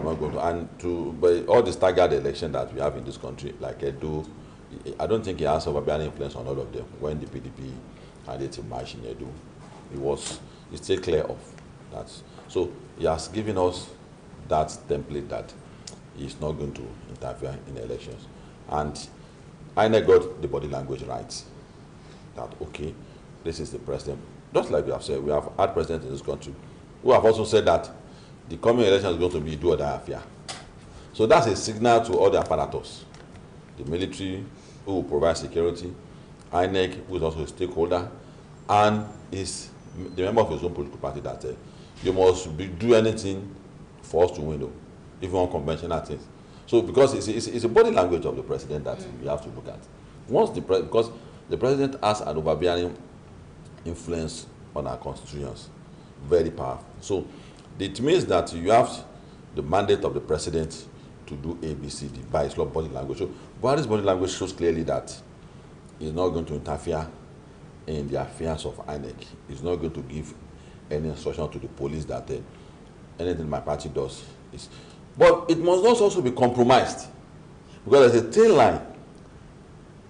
not going to. And but all the staggered election that we have in this country, like Edo, I don't think he has overbearing influence on all of them. When the PDP had it march in Edo, it's still clear of that. So he has given us that template that he's not going to interfere in elections. And INEC got the body language right. That, okay, this is the president. Just like we have said, we have had presidents in this country who have also said that the coming election is going to be do or die affair. So that's a signal to all the apparatus. The military, who will provide security, INEC, who is also a stakeholder, and is the member of his own political party that you must do anything for us to win, even on conventional things. So because it's a body language of the president that we have to look at. Because the president has an overbearing influence on our constitutions, very powerful. So it means that you have the mandate of the president to do ABCD by his body language. So Buhari's body language shows clearly that he's not going to interfere in the affairs of INEC. He's not going to give any instruction to the police that anything my party does is. But it must not also be compromised, because there's a thin line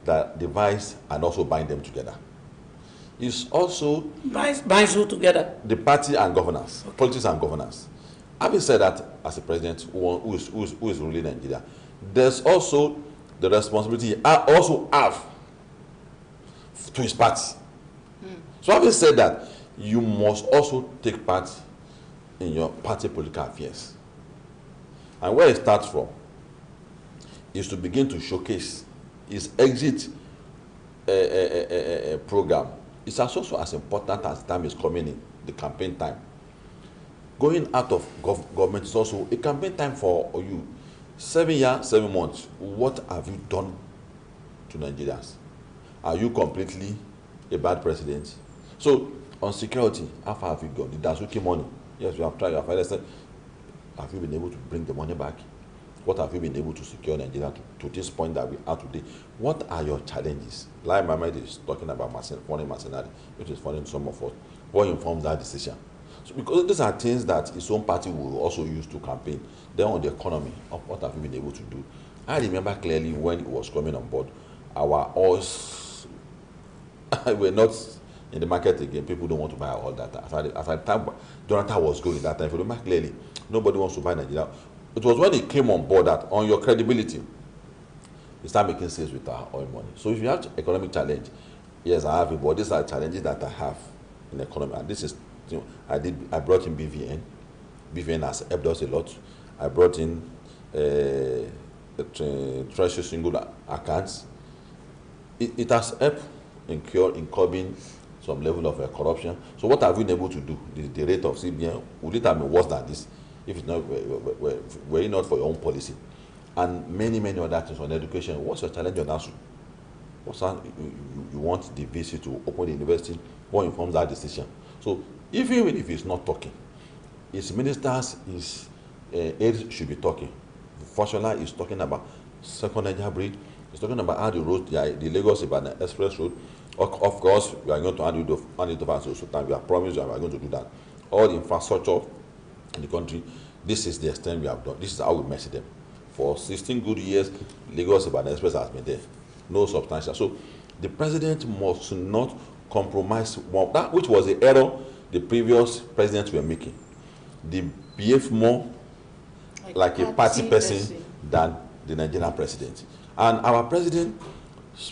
that divides and also bind them together. It's also binds who together? The party and governance, okay. Politics and governance. Having said that, as a president who is ruling Nigeria, there's also the responsibility I also have to his party. So having said that, you must also take part in your party political affairs. And where it starts from is to begin to showcase his exit program. It's also as important as time is coming in, the campaign time. Going out of government is also a campaign time for you. 7 years, 7 months. What have you done to Nigerians? Are you completely a bad president? So, on security, how far have you gone? The Dazuki money. Yes, we have tried. Have you been able to bring the money back? What have you been able to secure Nigeria to this point that we are today? What are your challenges? Like Mohammed is talking about foreign mercenary, which is foreign some of us. What informs that decision? So because these are things that his own party will also use to campaign. Then on the economy, of what have you been able to do? I remember clearly when it was coming on board, our oils were not in the market again. People don't want to buy all that. As the time Jonathan was going that time, if you remember clearly, nobody wants to buy Nigeria. It was when he came on board that on your credibility, you start making sales with our oil money. So if you have economic challenge, yes, I have it, but these are challenges that I have in economy. And this is, I brought in BVN. BVN has helped us a lot. I brought in treasury single accounts. It has helped in curbing some level of corruption. So what have we been able to do? The rate of CBN, would it have been worse than this if it's not, were it not for your own policy? And many other things on education. What's your challenge on that? You want the VC to open the university? What informs that decision? So even if he's not talking, his ministers, his aides should be talking. Fashola is talking about second Niger bridge. He's talking about how the road, the Lagos-Ibadan express road. Of course, we are going to hand it over to Sultan. We have promised that we are going to do that. All the infrastructure in the country, this is the extent we have done. This is how we measure them. For 16 good years, Lagos-Ibadan express has been there. No substantial. So the president must not compromise that which was the error the previous presidents were making. They behave more like a party person than the Nigerian president. And our president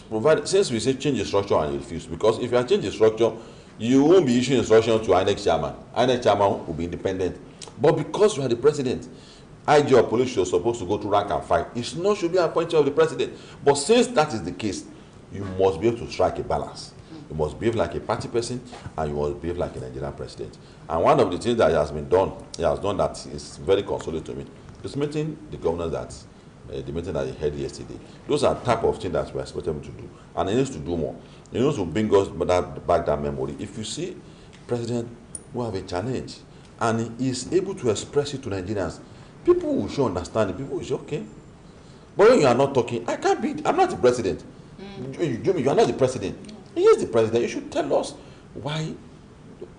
provided, since we say change the structure and you refuse, because if you are changing the structure, you won't be issuing instruction to INEC chairman. INEC chairman will be independent. But because you are the president, IG or police are supposed to go to rank and file. It should be appointed of the president. But since that is the case, you must be able to strike a balance. You must behave like a party person, and you must behave like a Nigerian president. And one of the things that has done that is very consolating to me, is meeting the governors that the meeting that he had yesterday. Those are type of things that we expect him to do, and he needs to do more. He needs to bring us back that memory. If you see president who have a challenge, and he is able to express it to Nigerians, people will show understanding. People will say, okay. But when you are not talking, I'm not the president. You are not the president. He is the president. You should tell us why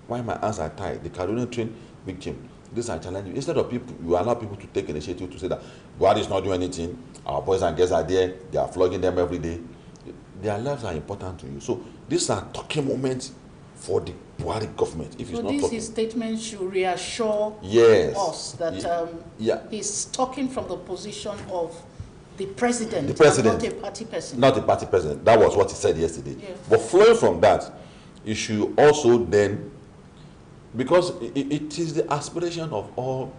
my hands are tied. The Kaduna train victim. These are challenges. Instead of people, you allow people to take initiative to say that Buhari is not doing anything. Our boys and girls are there. They are flogging them every day. Their lives are important to you. So these are talking moments for the Buhari government. If it's So not this talking, his statement should reassure yes, us that he's talking from the position of the president, and not a party person. Not a party president. That was what he said yesterday. Yes. But flowing from that, you should also then, because it is the aspiration of all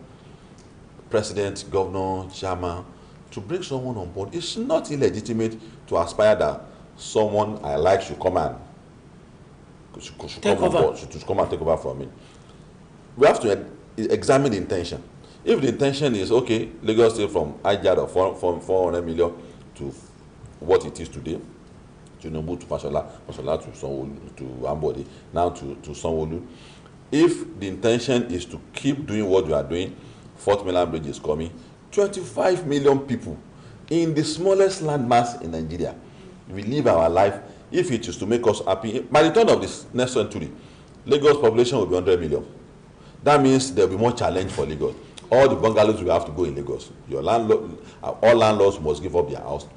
president, governor, chairman to bring someone on board. It's not illegitimate to aspire that someone I like should come and should come on board, should come and take over from me. We have to examine the intention. If the intention is, okay, Lagos State from IJAD of 400 million to what it is today, to Tinubu to Fashola to Sanwo-Olu, to Ambode, now to Sanwo-Olu. If the intention is to keep doing what you are doing, 4th mainland bridge is coming, 25 million people in the smallest landmass in Nigeria, we live our life. If it is to make us happy, by the turn of this next century, Lagos population will be 100 million. That means there will be more challenge for Lagos. All the bungalows will have to go in Lagos. Your landlord, all landlords must give up their house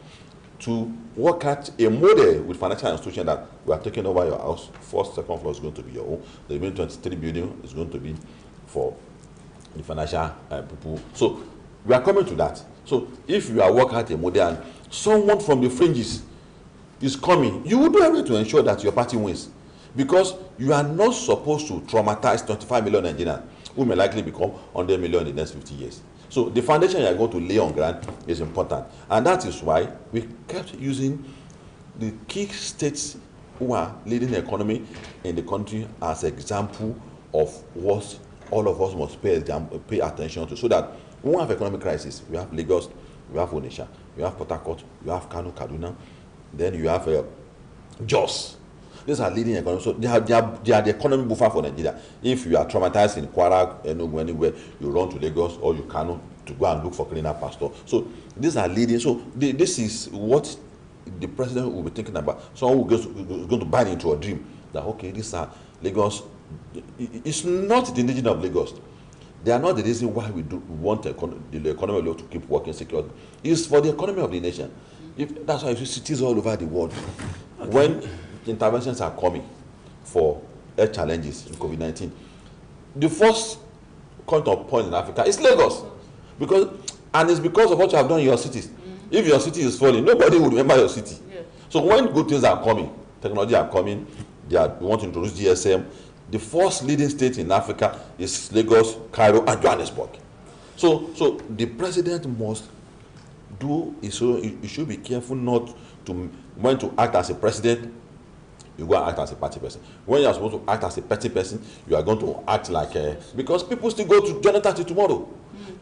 to work at a model with financial institution that we are taking over your house. First, second floor is going to be your own. The remaining 23 building is going to be for the financial people. So we are coming to that. So if you are working at a model and someone from the fringes is coming, you will do everything to ensure that your party wins, because you are not supposed to traumatize 25 million Nigerians who may likely become 100 million in the next 50 years. So the foundation you are going to lay on ground is important, and that is why we kept using the key states who are leading the economy in the country as example of what all of us must pay attention to, so that when we have economic crisis, we have Lagos, we have Onitsha, we have Port Harcourt, we have Kano, Kaduna, then you have Jos. These are leading economies. So they are the economic buffer for Nigeria. If you are traumatized in Kwara, Enugu, anywhere, you run to Lagos or you Kano to go and look for cleaner pastor. So these are leading. So this is what the president will be thinking about. Someone who is going to buy into a dream that, okay, these are Lagos. It's not the indigenous of Lagos. They are not the reason why we want the economy to keep working securely. It's for the economy of the nation. That's why you see cities all over the world. Okay. When interventions are coming for health challenges in COVID-19, the first point in Africa is Lagos, and it's because of what you have done in your cities. If your city is falling, nobody will remember your city. Yeah. So when good things are coming, technology are coming, we want to introduce GSM. The first leading state in Africa is Lagos, Cairo, and Johannesburg. So the president must do is, so you should be careful not to, when to act as a president, you go and act as a party person. When you are supposed to act as a party person, you are going to act like because people still go to Jonathan tomorrow.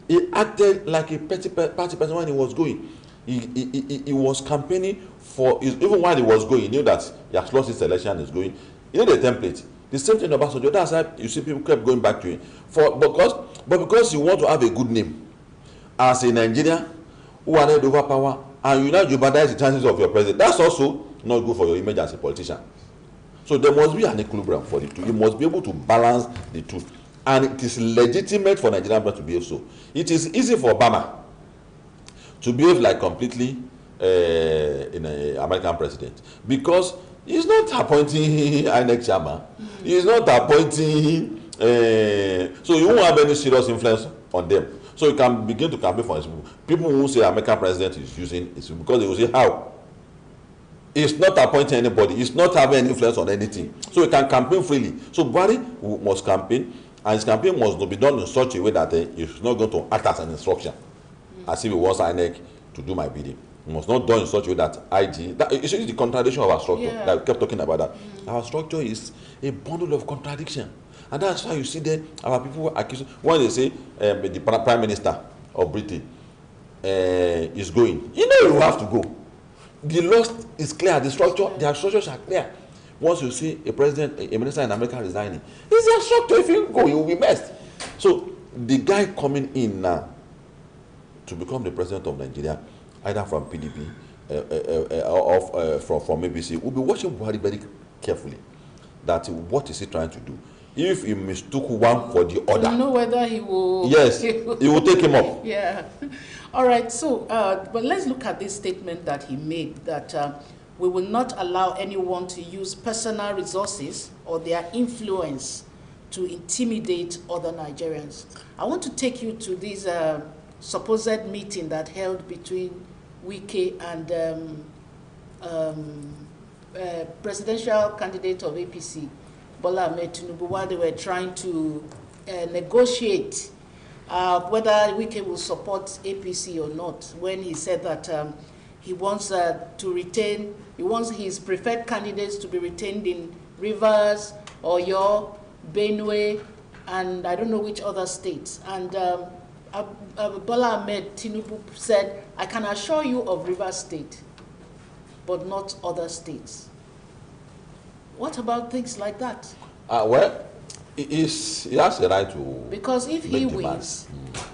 He acted like a party person when he was going. He was campaigning for, even while he was going, he knew that he has lost his election and is going. You know the template. The same thing about Obasanjo. That's why you see people kept going back to him. Because you want to have a good name as a Nigerian who are not over power, and you now jeopardize the chances of your president. That's also not good for your image as a politician. So there must be an equilibrium for the two. You must be able to balance the two. And it is legitimate for Nigerian to behave so. It is easy for Obama to behave like completely in an American president, because he's not appointing INEC chairman. He's not appointing, so you won't have any serious influence on them. So you can begin to campaign for his people. People who say American president is using it because they will say how. He's not appointing anybody. He's not having any influence on anything. So he can campaign freely. So Buhari must campaign, and his campaign must be done in such a way that he's not going to act as an instruction, as if he wants INEC to do my bidding. It must not done in such a way that it's the contradiction of our structure. Yeah. That we kept talking about that. Our structure is a bundle of contradiction. And that's why you see that our people accuse, when they say the Prime Minister of Britain is going, you have to go. The law is clear, the structure, their structures are clear. Once you see a minister in America resigning, it's their structure. If you go, you will be messed. So the guy coming in now to become the president of Nigeria, either from PDP or from ABC, will be watching Buhari very carefully. That what is he trying to do? if he mistook one for the other, to know whether he will. Yes, he will take him up. Yeah. All right. So, but let's look at this statement that he made, that we will not allow anyone to use personal resources or their influence to intimidate other Nigerians. I want to take you to this supposed meeting that held between Wike and presidential candidate of APC, Bola Ahmed Tinubu, while they were trying to negotiate whether Wike will support APC or not, when he said that he wants he wants his preferred candidates to be retained in Rivers, Oyo, Benue, and I don't know which other states. And Bola Ahmed Tinubu said, I can assure you of Rivers State, but not other states. What about things like that? Well, he has a right to. Because if he wins,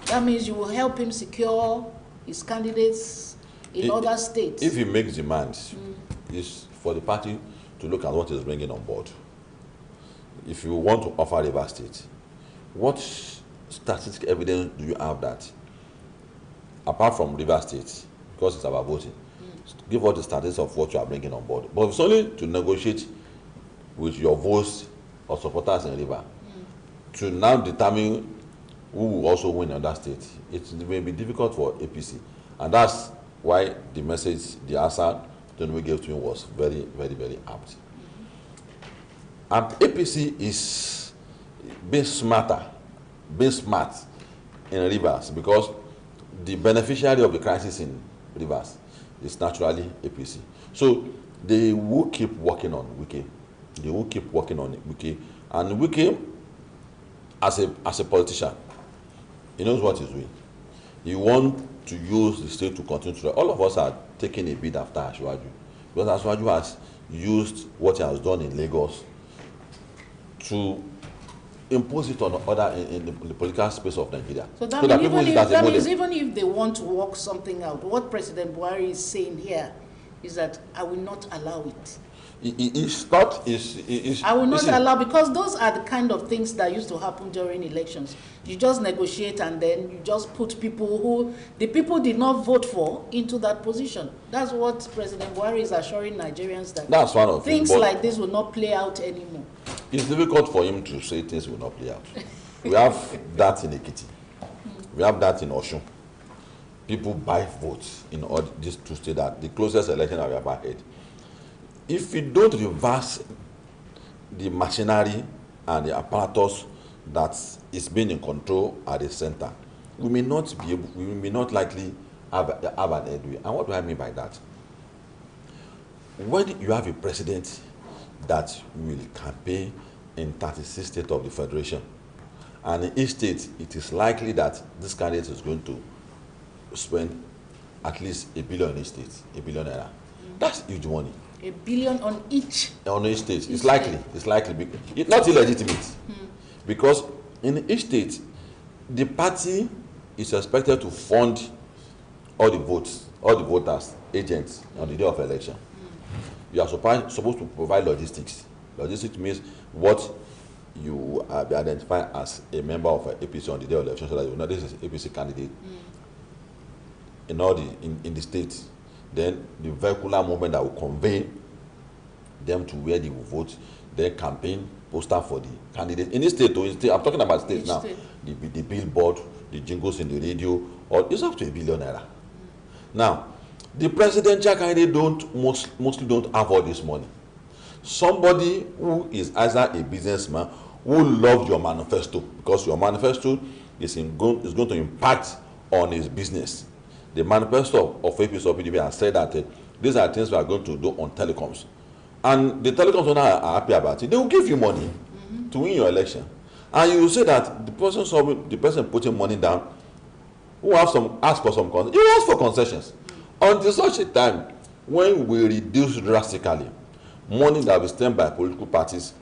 that means you will help him secure his candidates in other states. If he makes demands, it's for the party to look at what he's bringing on board. If you want to offer Rivers State, what statistical evidence do you have that, apart from Rivers State, because it's about voting, give us the statistics of what you are bringing on board. But if it's only to negotiate with your votes or supporters in River, to now determine who will also win in that state, it may be difficult for APC. And that's why the message, the answer Tinubu gave to him was very, very, very apt. And APC is being smart in Rivers, because the beneficiary of the crisis in Rivers is naturally APC. So they will keep working on Wike. They will keep working on Wike. And Wike, as a politician, he knows what he's doing. He wants to use the state to continue to. All of us are taking a bid after Asiwaju, because Asiwaju has used what he has done in Lagos to impose it on other in the political space of Nigeria. So that means even if they want to work something out, what President Buhari is saying here is that I will not allow it. I will not allow, because those are the kind of things that used to happen during elections. You just negotiate and then you just put people who the people did not vote for into that position. That's what President Buhari is assuring Nigerians, that that's one of things like this will not play out anymore. It's difficult for him to say things will not play out. We have that in Ekiti. We have that in Osun. People buy votes in all these two states, that the closest election I've ever had. If we don't reverse the machinery and the apparatus that is being in control at the center, we may not likely have an headway. And what do I mean by that? When you have a president that will campaign in 36 states of the Federation, and in each state it is likely that this candidate is going to spend at least $1 billion in each state, $1 billion naira. That's huge money. $1 billion on each? On each state. It's likely. It's likely. It's not illegitimate. Because in each state, the party is expected to fund all the votes, all the voters, agents on the day of election. You are supposed to provide logistics. Logistics means what you identify as a member of APC on the day of election, so that you know this is an APC candidate in all in the state. Then the vehicular movement that will convey them to where they will vote, then campaign, poster for the candidate. In this state, I'm talking about states now. State. The billboard, the jingles in the radio, or it's up to $1 billion naira. Now, the presidential candidate mostly don't have all this money. Somebody who is either a businessman who loves your manifesto, because your manifesto is going to impact on his business. The manifesto of APC or PDP has said that these are things we are going to do on telecoms. And the telecoms owners are happy about it. They will give you money to win your election. And you will say that the person putting money down who ask for some concessions. You ask for concessions. Until such a time when we reduce drastically money that is spent by political parties,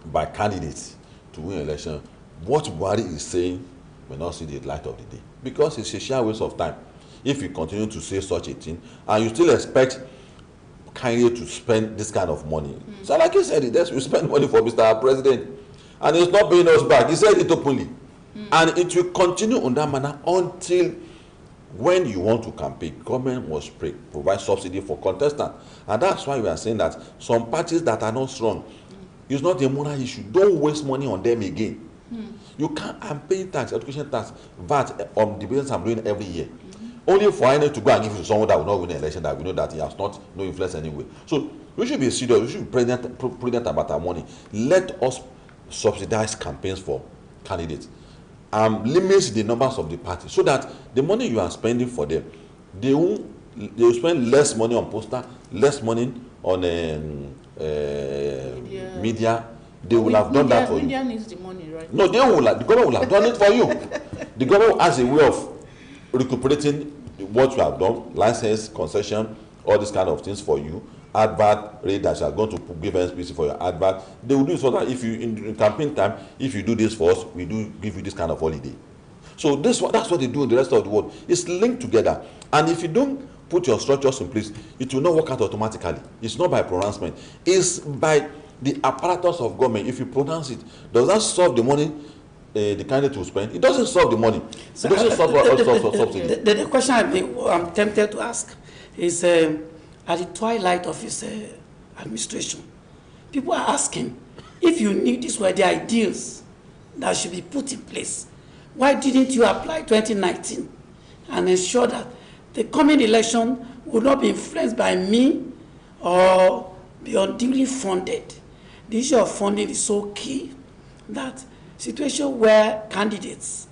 by candidates to win election, what Buhari is saying may not see the light of the day. Because it's a sheer waste of time. If you continue to say such a thing and you still expect candidate to spend this kind of money. So like you said, we spend money for Mr. President. and he's not paying us back. He said it openly. And it will continue on that manner until when you want to campaign, government must provide subsidy for contestants. And that's why we are saying that some parties that are not strong, it's not a moral issue. Don't waste money on them again. You can't. I'm paying tax, education tax, VAT on the business I'm doing every year. Only for INEC to go and give it to someone that will not win an election, that we know that he has not no influence anyway. So we should be serious. We should be prudent about our money. Let us subsidize campaigns for candidates. Limit the numbers of the parties so that the money you are spending for them, they will spend less money on poster, less money on media. They will have done that for you. Media needs the money, right? No, the government will have done it for you. The government has a way of recuperating what you have done, license, concession, all these kind of things for you. Advert rate that you are going to give NSPC for your advert. They will do so that if you in campaign time, if you do this for us, we do give you this kind of holiday. So that's what they do in the rest of the world. It's linked together. And if you don't put your structures in place, it will not work out automatically. It's not by pronouncement. It's by the apparatus of government. If you pronounce it, does that solve the money the candidate will spend? It doesn't solve the money. It doesn't solve subsidy. The question I'm tempted to ask is, at the twilight of his administration, people are asking, if you knew these were the ideals that should be put in place, why didn't you apply 2019 and ensure that the coming election would not be influenced by me or be unduly funded? The issue of funding is so key that situation where candidates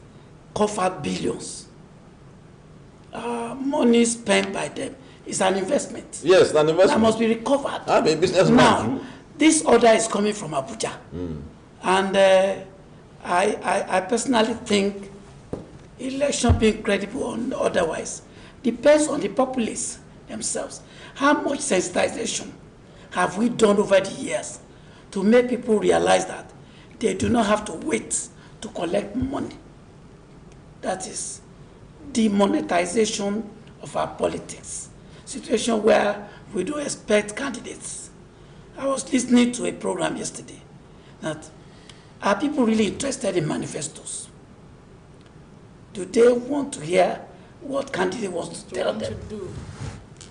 cover billions, money spent by them, is an investment. Yes, an investment. That must be recovered. I'm a businessman. Now, this order is coming from Abuja. And I personally think election being credible or otherwise depends on the populace themselves. How much sensitization have we done over the years to make people realize that they do not have to wait to collect money? That is demonetization of our politics. Situation where we don't expect candidates. I was listening to a program yesterday that are people really interested in manifestos? Do they want to hear what candidate wants to tell them?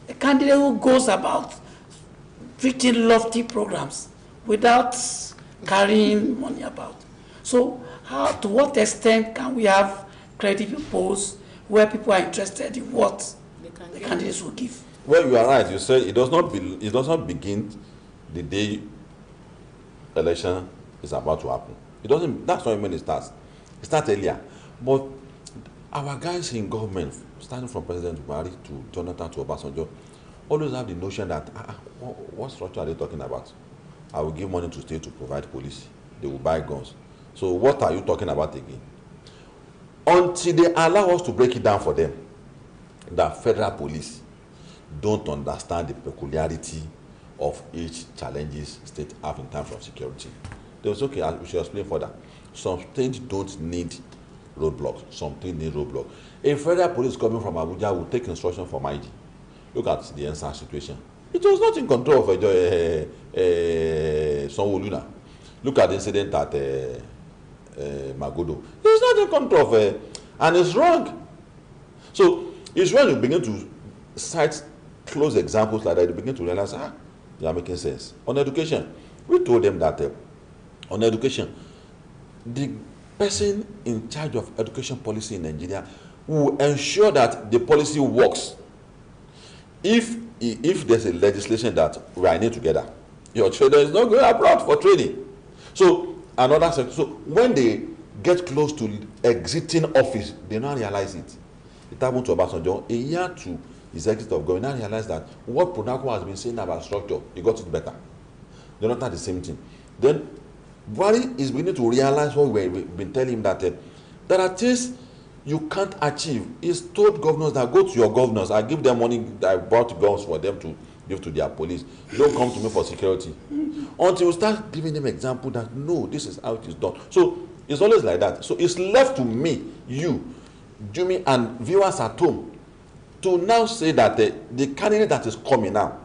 A candidate who goes about preaching lofty programs without carrying money about. So to what extent can we have credible polls where people are interested in what the candidates will give? Well, you are right. You said it does not begin the day election is about to happen. It doesn't. That's not when it starts. It starts earlier. But our guys in government, starting from President Buhari to Jonathan to Obasanjo, always have the notion that what structure are they talking about? I will give money to state to provide police. They will buy guns. So what are you talking about again? Until they allow us to break it down for them, the federal police don't understand the peculiarity of each challenges state have in terms of security. They was okay, we should explain further. Some states don't need roadblocks, some states need roadblocks. A federal police coming from Abuja will take instruction from IG. Look at the NSAS situation. It was not in control of Sanwo-Olu. Look at the incident at Magodo. It's not in control of, and it's wrong. So it's when you begin to cite close examples like that, you begin to realize, they are making sense. On education, we told them that on education, the person in charge of education policy in Nigeria will ensure that the policy works. If there's a legislation that we are in it together, your trader is not going abroad for training. So another sector. So when they get close to exiting office, they now realize it. It happened to Obasanjo. A year to his exit of government, now realize that what Pronako has been saying about structure, he got it better. They're not the same thing. Then Buhari is beginning to realize what we've been telling him, that there are things you can't achieve. He's told governors that go to your governors, I give them money, I bought guns for them to give to their police. Don't come to me for security. Until you start giving them example that no, this is how it is done. So it's always like that. So it's left to me, you, Jimmy, and viewers at home to now say that the candidate that is coming now,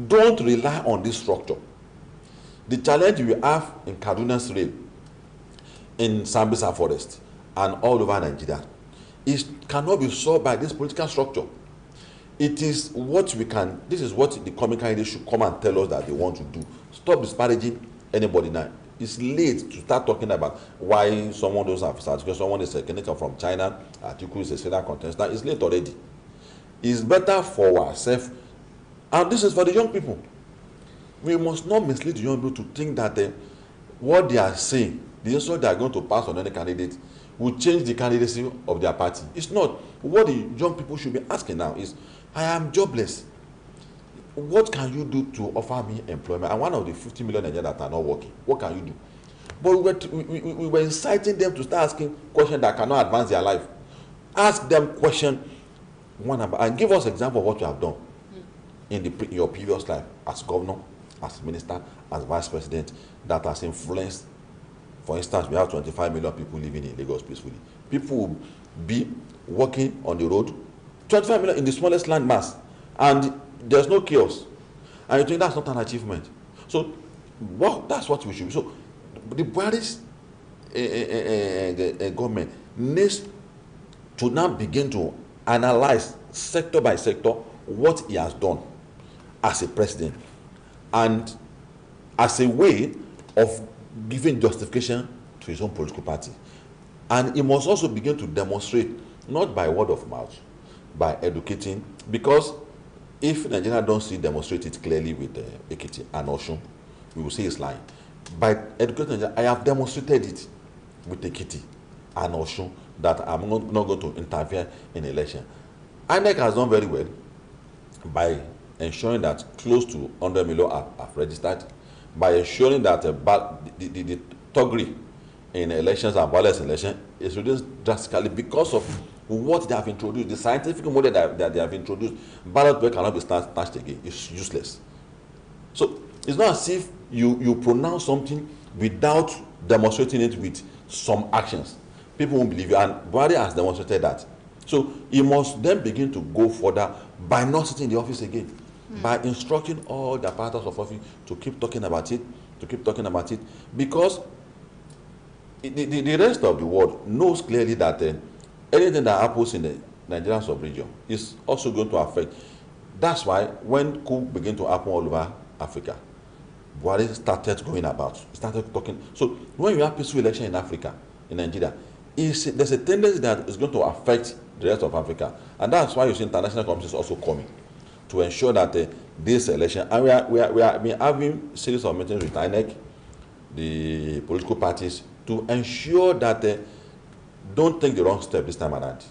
don't rely on this structure. The challenge we have in Kaduna's rail in Sambisa Forest and all over Nigeria, it cannot be solved by this political structure. It is what we can, this is what the coming candidates should come and tell us that they want to do. Stop disparaging anybody now. It's late to start talking about why someone doesn't have certificate, someone is a candidate from China, Atiku is a senior contestant. It's late already. It's better for ourselves, and this is for the young people. We must not mislead the young people to think that what they are saying, the insult they are going to pass on any candidate, will change the candidacy of their party. It's not. What the young people should be asking now is, I am jobless. What can you do to offer me employment? I'm one of the 50 million Nigerians that are not working. What can you do? But we were inciting them to start asking questions that cannot advance their life. Ask them questions one about, and give us example of what you have done in your previous life as governor, as minister, as vice president, that has influenced. For instance, we have 25 million people living in Lagos peacefully. People will be working on the road, 25 million in the smallest land mass, and there's no chaos. And you think that's not an achievement. So that's what we should do. So the Buhari's government needs to now begin to analyze sector by sector what he has done as a president, and as a way of giving justification to his own political party. And he must also begin to demonstrate, not by word of mouth, by educating, because if Nigeria don't see demonstrate it clearly with Ekiti and Osun, we will say it's lying. By educating Nigeria, I have demonstrated it with Ekiti and Osun that I'm not going to interfere in election. INEC has done very well by ensuring that close to 100 million have registered, by ensuring that the thuggery in elections and violence in elections is reduced drastically because of what they have introduced, the scientific model that they have introduced. Ballot paper cannot be snatched again. It's useless. So it's not as if you pronounce something without demonstrating it with some actions. People won't believe you, and Buhari has demonstrated that. So he must then begin to go further by not sitting in the office again, by instructing all the apparatus of office to keep talking about it, because the rest of the world knows clearly that anything that happens in the Nigerian sub-region is also going to affect. That's why when coup began to happen all over Africa, Buhari started going about, started talking. So when you have peaceful election in Africa, in Nigeria, there's a tendency that is going to affect the rest of Africa, and that's why you see international communities also coming to ensure that this election, and we are having series of meetings with INEC, the political parties, to ensure that don't take the wrong step this time around.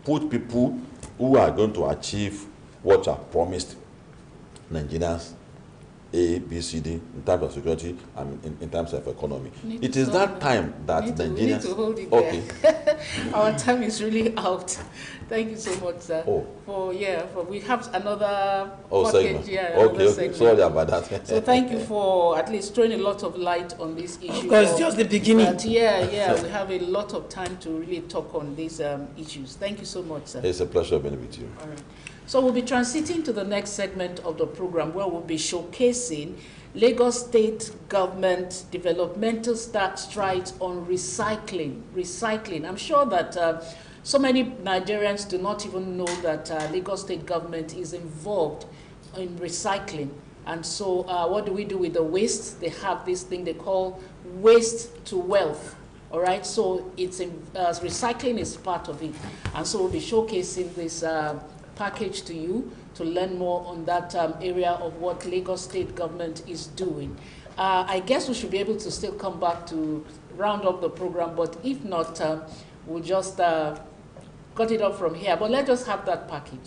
Put people who are going to achieve what are promised Nigerians, A, B, C, D, in terms of security and in terms of economy. It is that time that Nigerians... We need to hold it there. Our time is really out. Thank you so much, sir. We have another segment. Segment. Sorry about that. So thank you for at least throwing a lot of light on this issue. Because it's just the beginning. But we have a lot of time to really talk on these issues. Thank you so much, sir. It's a pleasure being with you. All right. So we'll be transiting to the next segment of the program, where we'll be showcasing Lagos State government developmental strides on recycling. I'm sure that so many Nigerians do not even know that Lagos State government is involved in recycling. And so what do we do with the waste? They have this thing they call waste to wealth. All right, so it's recycling is part of it. And so we'll be showcasing this package to you to learn more on that area of what Lagos State government is doing. I guess we should be able to still come back to round up the program, but if not, we'll just cut it off from here. But let's just have that package.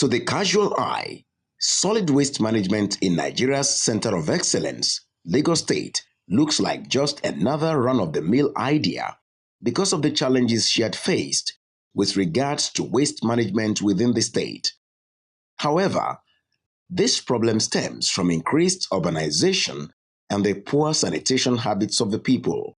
To the casual eye, solid waste management in Nigeria's Center of Excellence, Lagos State, looks like just another run-of-the-mill idea because of the challenges she had faced with regards to waste management within the state. However, this problem stems from increased urbanization and the poor sanitation habits of the people.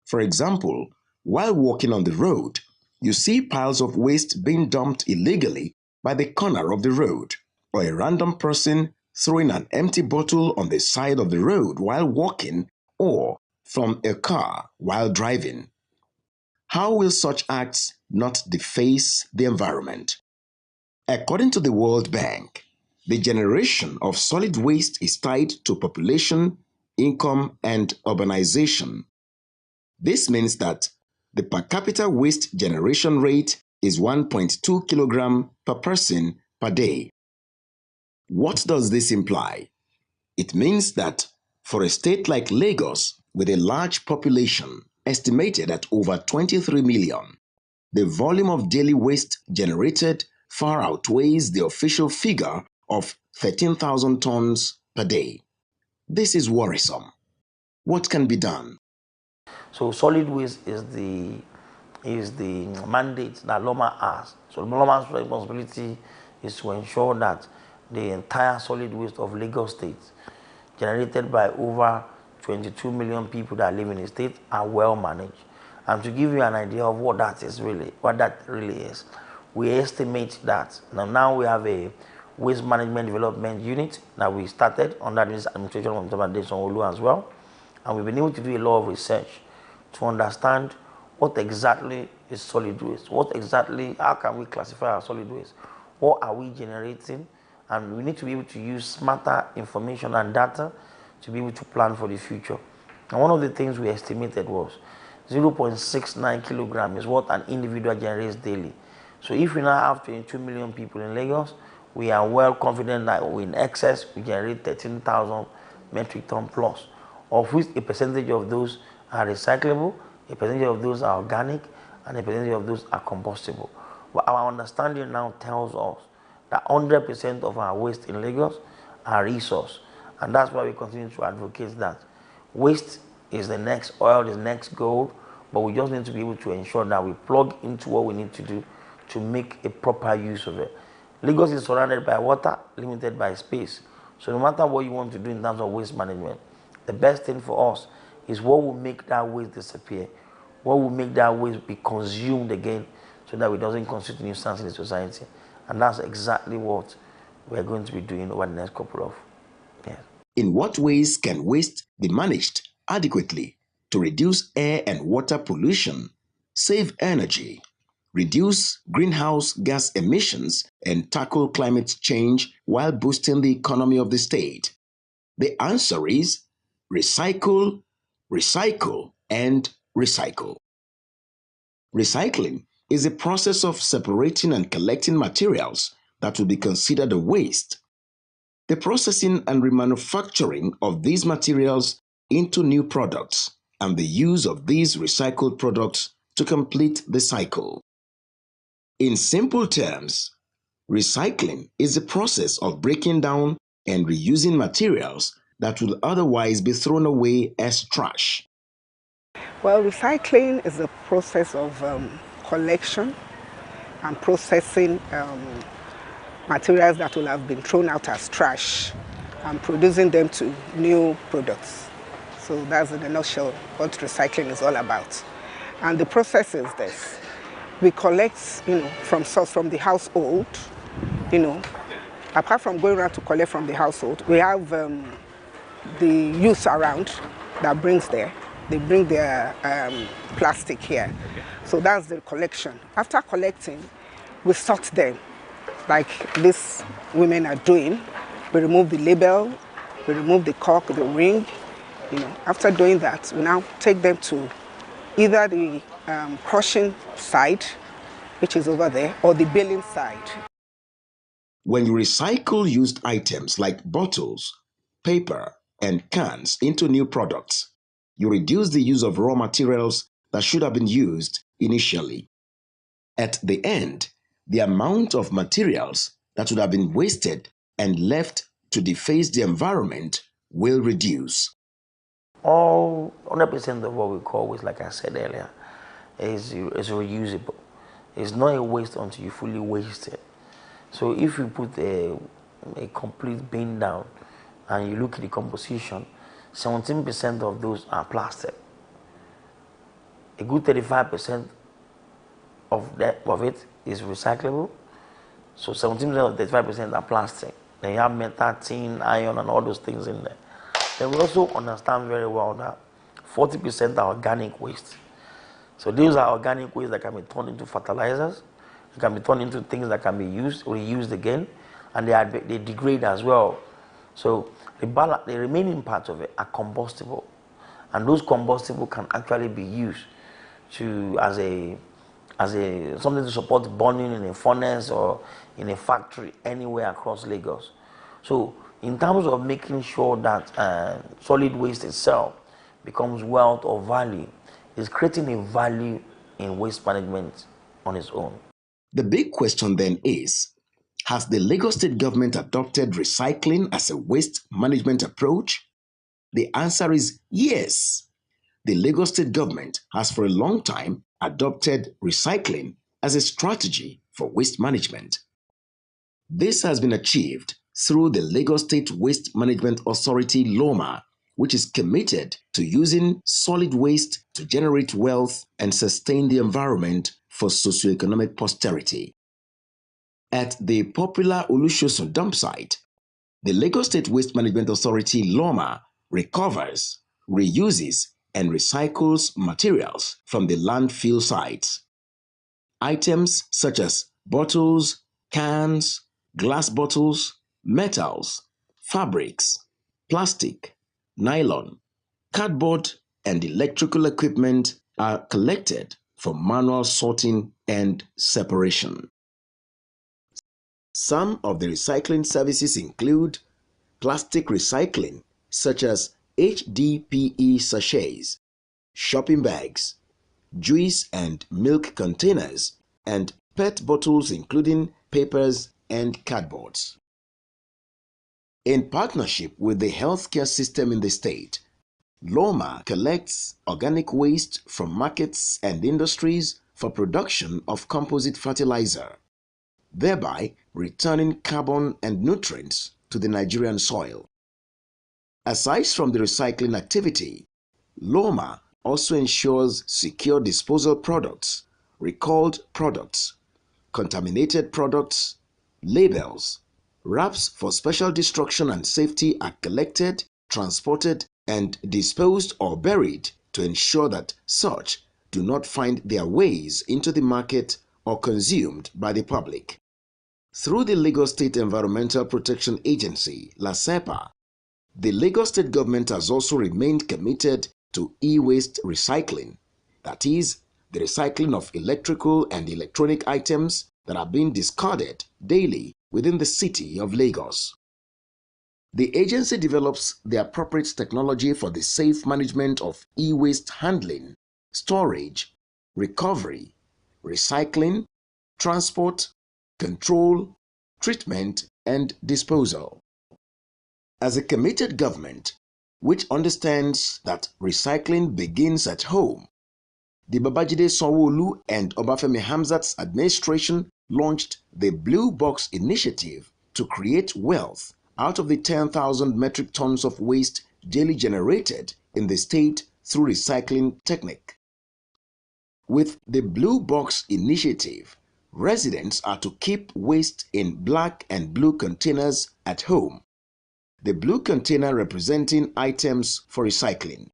For example, while walking on the road, you see piles of waste being dumped illegally by the corner of the road, or a random person throwing an empty bottle on the side of the road while walking, or from a car while driving. How will such acts not deface the environment? According to the World Bank, the generation of solid waste is tied to population, income, and urbanization. This means that the per capita waste generation rate is 1.2 kilogram per person per day. What does this imply? It means that for a state like Lagos, with a large population estimated at over 23 million, the volume of daily waste generated far outweighs the official figure of 13,000 tons per day. This is worrisome. What can be done? So solid waste is the mandate that Loma has. So Loma's responsibility is to ensure that the entire solid waste of Lagos State, generated by over 22 million people that live in the state, are well managed. And to give you an idea of what that really is, we estimate that now we have a waste management development unit that we started under this administration of Mr. Olu as well, and we've been able to do a lot of research to understand what exactly is solid waste, how can we classify our solid waste, what are we generating, and we need to be able to use smarter information and data to be able to plan for the future. And one of the things we estimated was 0.69 kilogram is what an individual generates daily. So if we now have 22 million people in Lagos, we are well confident that in excess we generate 13,000 metric ton plus, of which a percentage of those are recyclable, a percentage of those are organic, and a percentage of those are combustible. But our understanding now tells us that 100% of our waste in Lagos are resource, and that's why we continue to advocate that waste is the next oil, is the next gold, but we just need to be able to ensure that we plug into what we need to do to make a proper use of it. Lagos is surrounded by water, limited by space. So no matter what you want to do in terms of waste management, the best thing for us is what will make that waste disappear, what will make that waste be consumed again so that it doesn't constitute nuisance in the society. And that's exactly what we're going to be doing over the next couple of years. In what ways can waste be managed adequately to reduce air and water pollution, save energy, reduce greenhouse gas emissions, and tackle climate change while boosting the economy of the state? The answer is recycle, recycle, and recycle. Recycling is a process of separating and collecting materials that will be considered a waste. The processing and remanufacturing of these materials into new products and the use of these recycled products to complete the cycle. In simple terms, recycling is the process of breaking down and reusing materials that will otherwise be thrown away as trash. Well, recycling is a process of collection and processing materials that will have been thrown out as trash and producing them to new products. So that's in a nutshell what recycling is all about. And the process is this. We collect, from the household, apart from going around to collect from the household, we have the youth around that brings there. They bring their plastic here. So that's the collection. After collecting, we sort them, like these women are doing. We remove the label, we remove the cork, the ring. After doing that, we now take them to either the crushing side, which is over there, or the baling side. When you recycle used items like bottles, paper, and cans into new products, you reduce the use of raw materials that should have been used initially. At the end, the amount of materials that would have been wasted and left to deface the environment will reduce. All 100% of what we call waste, like I said earlier, is reusable. It's not a waste until you fully waste it. So if you put a complete bin down and you look at the composition, 17% of those are plastic. A good 35% of it is recyclable. So 17% of 35% are plastic. Then you have metal, tin, iron, and all those things in there. Then we also understand very well that 40% are organic waste. So these are organic waste that can be turned into fertilizers. They can be turned into things that can be used, reused again, and they degrade as well. So the remaining parts of it are combustible, and those combustible can actually be used as something to support burning in a furnace or in a factory anywhere across Lagos. So in terms of making sure that solid waste itself becomes wealth or value, is creating a value in waste management on its own. The big question then is, has the Lagos State government adopted recycling as a waste management approach? The answer is yes. The Lagos State government has for a long time adopted recycling as a strategy for waste management. This has been achieved through the Lagos State Waste Management Authority (LOMA), which is committed to using solid waste to generate wealth and sustain the environment for socioeconomic posterity. At the popular Olusosun dump site, the Lagos State Waste Management Authority (LOMA) recovers, reuses, and recycles materials from the landfill sites. Items such as bottles, cans, glass bottles, metals, fabrics, plastic, nylon, cardboard, and electrical equipment are collected for manual sorting and separation. Some of the recycling services include plastic recycling, such as HDPE sachets, shopping bags, juice and milk containers, and PET bottles including papers and cardboards. In partnership with the healthcare system in the state, LOMA collects organic waste from markets and industries for production of composite fertilizer, thereby returning carbon and nutrients to the Nigerian soil. Aside from the recycling activity, LOMA also ensures secure disposal products, recalled products, contaminated products, labels, wraps for special destruction and safety are collected, transported, and disposed or buried to ensure that such do not find their ways into the market or consumed by the public. Through the Lagos State Environmental Protection Agency, LASEPA, the Lagos State government has also remained committed to e-waste recycling, that is, the recycling of electrical and electronic items that are being discarded daily within the city of Lagos. The agency develops the appropriate technology for the safe management of e-waste handling, storage, recovery, recycling, transport, control, treatment, and disposal. As a committed government, which understands that recycling begins at home, the Babajide Sanwo-Olu and Obafemi Hamzat's administration launched the Blue Box Initiative to create wealth out of the 10,000 metric tons of waste daily generated in the state through recycling technique. With the Blue Box Initiative, residents are to keep waste in black and blue containers at home, the blue container representing items for recycling.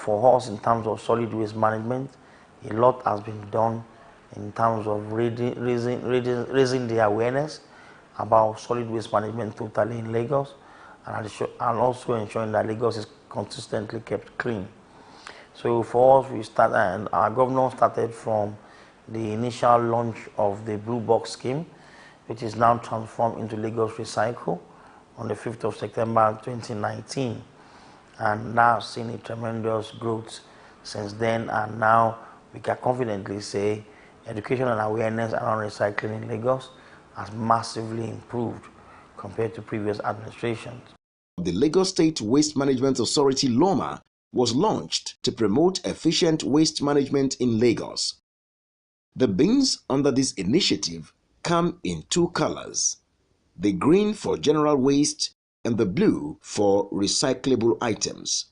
for us in terms of solid waste management, a lot has been done in terms of raising the awareness about solid waste management totally in Lagos, and also ensuring that Lagos is consistently kept clean. So for us, we started, and our governor started from the initial launch of the Blue Box scheme, which is now transformed into Lagos Recycle on the 5th of September 2019. And now seen a tremendous growth since then, and now we can confidently say education and awareness around recycling in Lagos has massively improved compared to previous administrations. The Lagos State Waste Management Authority LOMA was launched to promote efficient waste management in Lagos. The bins under this initiative come in two colors: the green for general waste and the blue for recyclable items.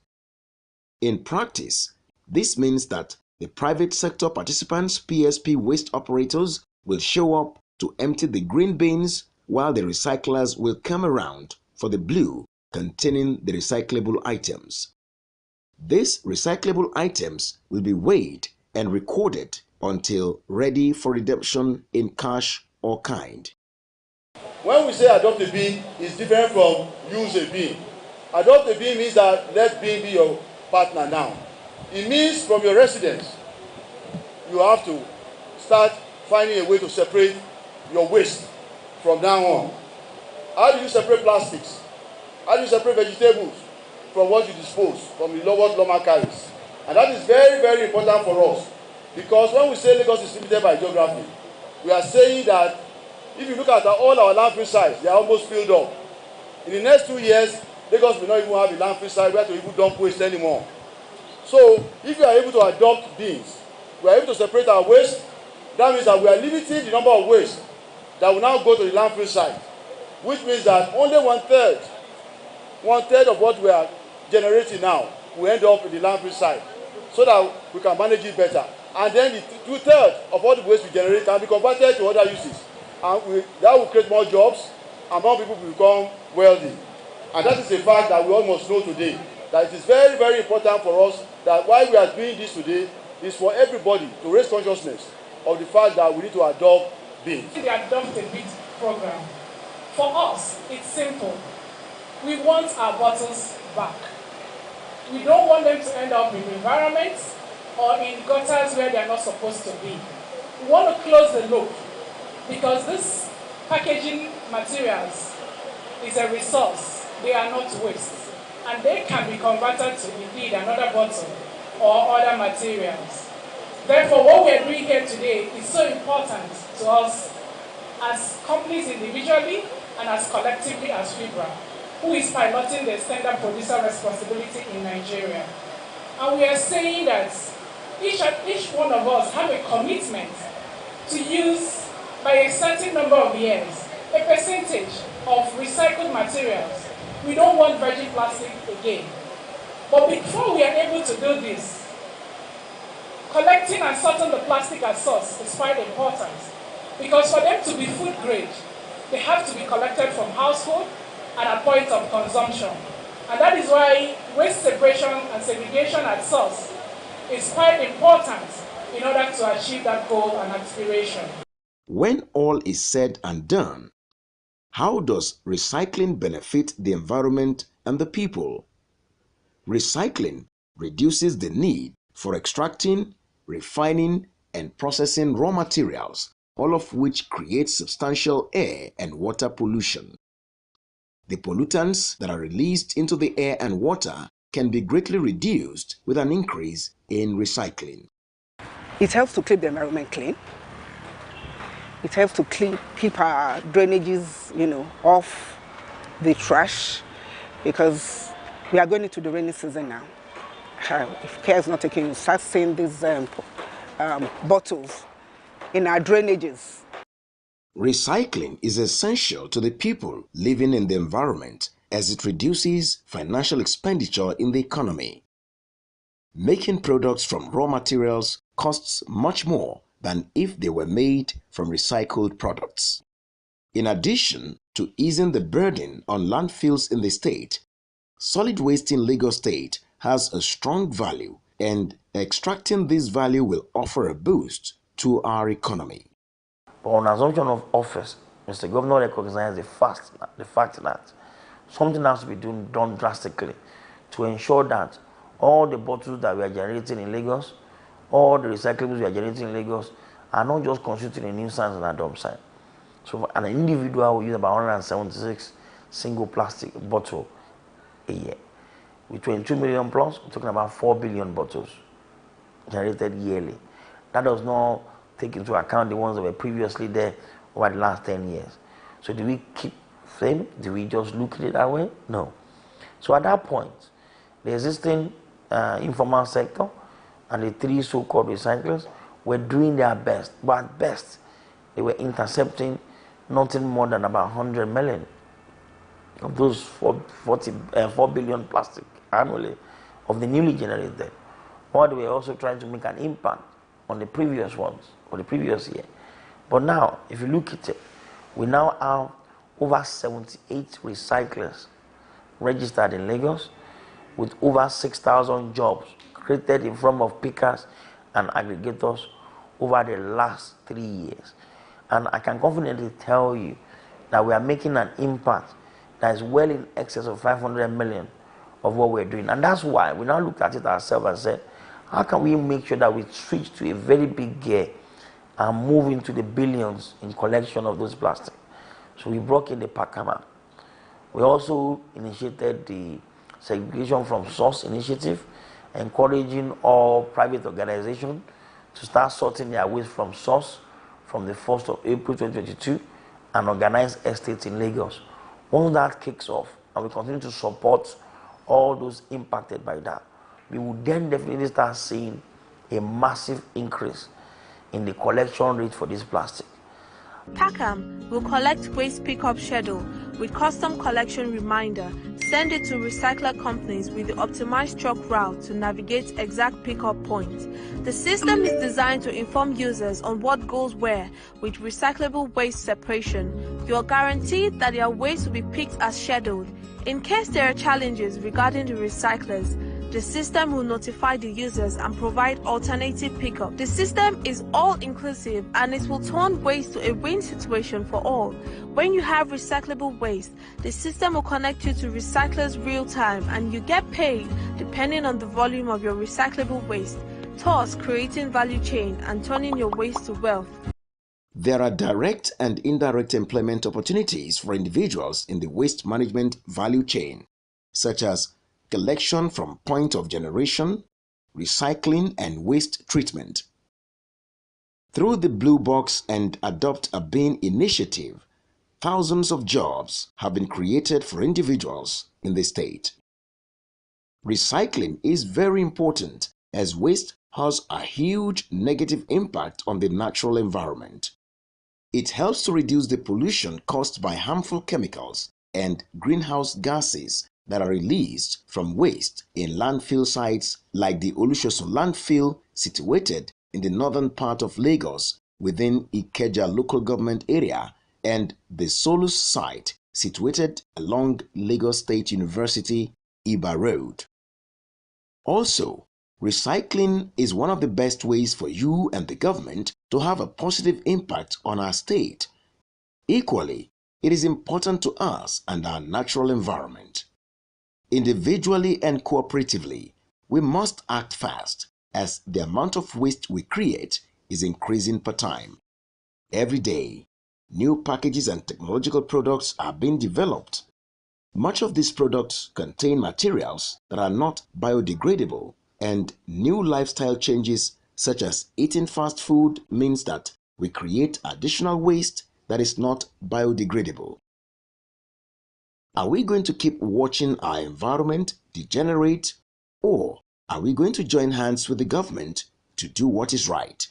In practice, this means that the private sector participants, PSP waste operators, will show up to empty the green bins, while the recyclers will come around for the blue containing the recyclable items. These recyclable items will be weighed and recorded until ready for redemption in cash or kind. When we say adopt a bin, it's different from use a bin. Adopt a bin means that let bin be your partner now. It means from your residence, you have to start finding a way to separate your waste from now on. How do you separate plastics? How do you separate vegetables from what you dispose, from the what LOMA carries? And that is very, very important for us, because when we say Lagos is limited by geography, we are saying that if you look at all our landfill sites, they are almost filled up. In the next 2 years, Lagos will not even have a landfill site where to even dump waste anymore. So if we are able to adopt bins, we are able to separate our waste. That means that we are limiting the number of waste that will now go to the landfill site, which means that only one third of what we are generating now will end up in the landfill site, so that we can manage it better. And then the 2/3 of all the waste we generate can be converted to other uses. And that will create more jobs, and more people will become wealthy. And that is a fact that we all must know today, that it is very, very important for us that why we are doing this today is for everybody to raise consciousness of the fact that we need to adopt bins. The Adopt a Bin program, for us, it's simple. We want our bottles back. We don't want them to end up in environments or in gutters where they are not supposed to be. We want to close the loop, because this packaging materials is a resource. They are not waste, and they can be converted to indeed another bottle or other materials. Therefore, what we are doing here today is so important to us as companies individually and as collectively as FIBRA, who is piloting the extended producer responsibility in Nigeria. And we are saying that each one of us have a commitment to use, by a certain number of years, a percentage of recycled materials. We don't want virgin plastic again. But before we are able to do this, collecting and sorting the plastic at source is quite important. Because for them to be food grade, they have to be collected from household and at point of consumption. And that is why waste separation and segregation at source is quite important in order to achieve that goal and aspiration. When all is said and done, how does recycling benefit the environment and the people? Recycling reduces the need for extracting, refining, and processing raw materials, all of which creates substantial air and water pollution. The pollutants that are released into the air and water can be greatly reduced with an increase in recycling. It helps to keep the environment clean. It helps to keep our drainages, off the trash, because we are going into the rainy season now. If care is not taken, you start seeing these bottles in our drainages. Recycling is essential to the people living in the environment, as it reduces financial expenditure in the economy. Making products from raw materials costs much more than if they were made from recycled products. In addition to easing the burden on landfills in the state, solid waste in Lagos State has a strong value and extracting this value will offer a boost to our economy. But on assumption of office, Mr. Governor recognized the fact that something has to be done drastically to ensure that all the bottles that we are generating in Lagos, all the recyclables we are generating in Lagos are not just constituting a nuisance in our dump site. So an individual will use about 176 single plastic bottle a year. With 22 million plus, we're talking about 4 billion bottles generated yearly. That does not take into account the ones that were previously there over the last 10 years. So do we keep them? Do we just look at it that way? No. So at that point, the existing informal sector and the three so-called recyclers were doing their best, but at best, they were intercepting nothing more than about 100 million of those 4 billion plastic annually of the newly generated. Or they were also trying to make an impact on the previous ones, or the previous year. But now, if you look at it, we now have over 78 recyclers registered in Lagos with over 6,000 jobs created in form of pickers and aggregators over the last 3 years. And I can confidently tell you that we are making an impact that is well in excess of 500 million of what we're doing. And that's why we now looked at it ourselves and said, how can we make sure that we switch to a very big gear and move into the billions in collection of those plastic? So we brought in the Pakama. We also initiated the segregation from source initiative, encouraging all private organizations to start sorting their waste from source from the 1st of April 2022 and organize estates in Lagos. Once that kicks off and we continue to support all those impacted by that, we will then definitely start seeing a massive increase in the collection rate for this plastic. Packham will collect waste pickup schedule with custom collection reminder, send it to recycler companies with the optimized truck route to navigate exact pickup points. The system is designed to inform users on what goes where with recyclable waste separation. You are guaranteed that your waste will be picked as scheduled. In case there are challenges regarding the recyclers, the system will notify the users and provide alternative pickup. The system is all-inclusive and it will turn waste to a win situation for all. When you have recyclable waste, the system will connect you to recyclers real-time and you get paid depending on the volume of your recyclable waste, thus creating value chain and turning your waste to wealth. There are direct and indirect employment opportunities for individuals in the waste management value chain, such as collection from point of generation, recycling and waste treatment. Through the Blue Box and Adopt a Bin initiative, thousands of jobs have been created for individuals in the state. Recycling is very important as waste has a huge negative impact on the natural environment. It helps to reduce the pollution caused by harmful chemicals and greenhouse gases that are released from waste in landfill sites like the Olusosun landfill situated in the northern part of Lagos within Ikeja local government area and the Solus site situated along Lagos State University Iba Road. Also, recycling is one of the best ways for you and the government to have a positive impact on our state. Equally, it is important to us and our natural environment. Individually and cooperatively, we must act fast as the amount of waste we create is increasing per time. Every day, new packages and technological products are being developed. Much of these products contain materials that are not biodegradable, and new lifestyle changes such as eating fast food means that we create additional waste that is not biodegradable. Are we going to keep watching our environment degenerate, or are we going to join hands with the government to do what is right?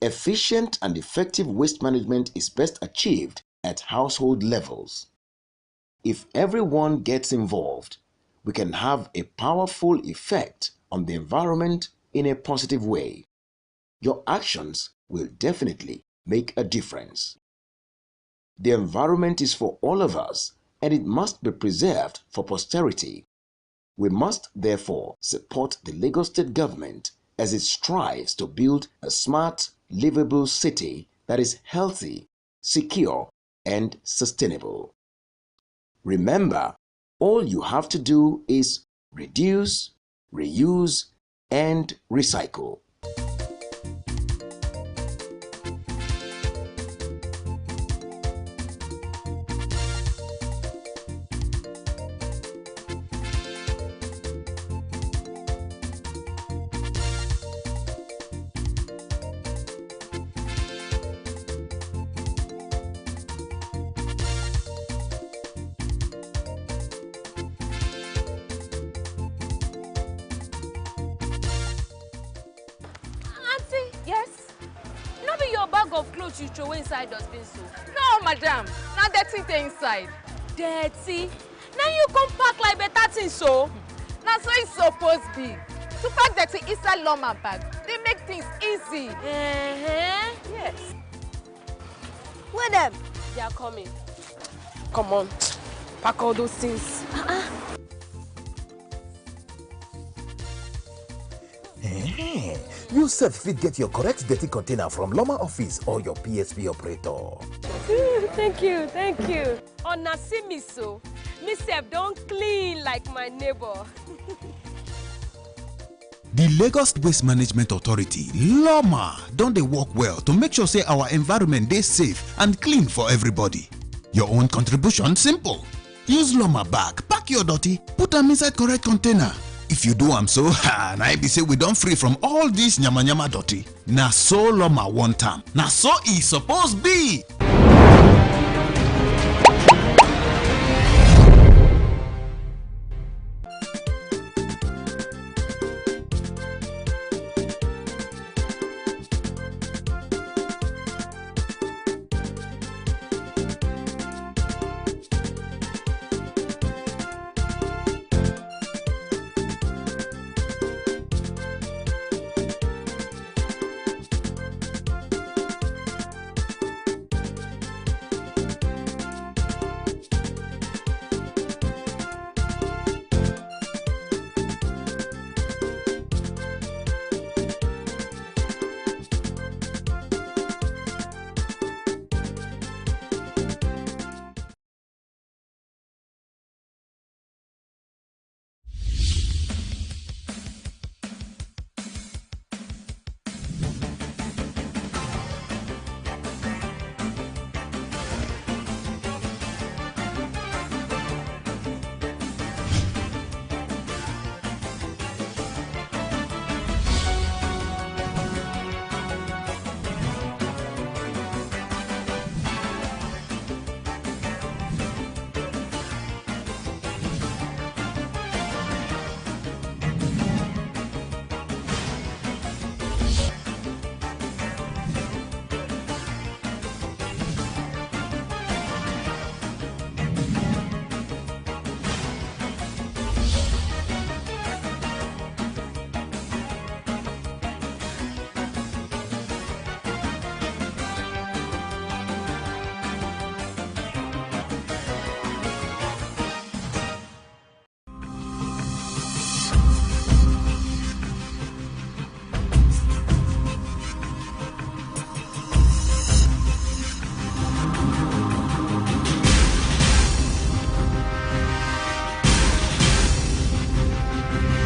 Efficient and effective waste management is best achieved at household levels. If everyone gets involved, we can have a powerful effect on the environment in a positive way. Your actions will definitely make a difference. The environment is for all of us, and it must be preserved for posterity. We must therefore support the Lagos State government as it strives to build a smart, livable city that is healthy, secure, and sustainable. Remember, all you have to do is reduce, reuse, and recycle. Of clothes you throw inside dustbin so. No, madam. Now dirty thing inside. Dirty? Now you come pack like better thing so. Now so it's supposed to be. To pack dirty inside lawman bag, they make things easy. Yes. Where them? They are coming. Come on, pack all those things. You sef fit get your correct dirty container from Loma office or your PSP operator. Thank you, thank you. Una see me so. Me sef don clean like my neighbor. The Lagos Waste Management Authority, LOMA, don dey work well to make sure say our environment dey safe and clean for everybody. Your own contribution simple. Use LOMA bag, pack your dirty, put am inside correct container. If you do am so, na I be say we don free from all this nyama nyama dirty. Na so LOMA want am. Na so e suppose be.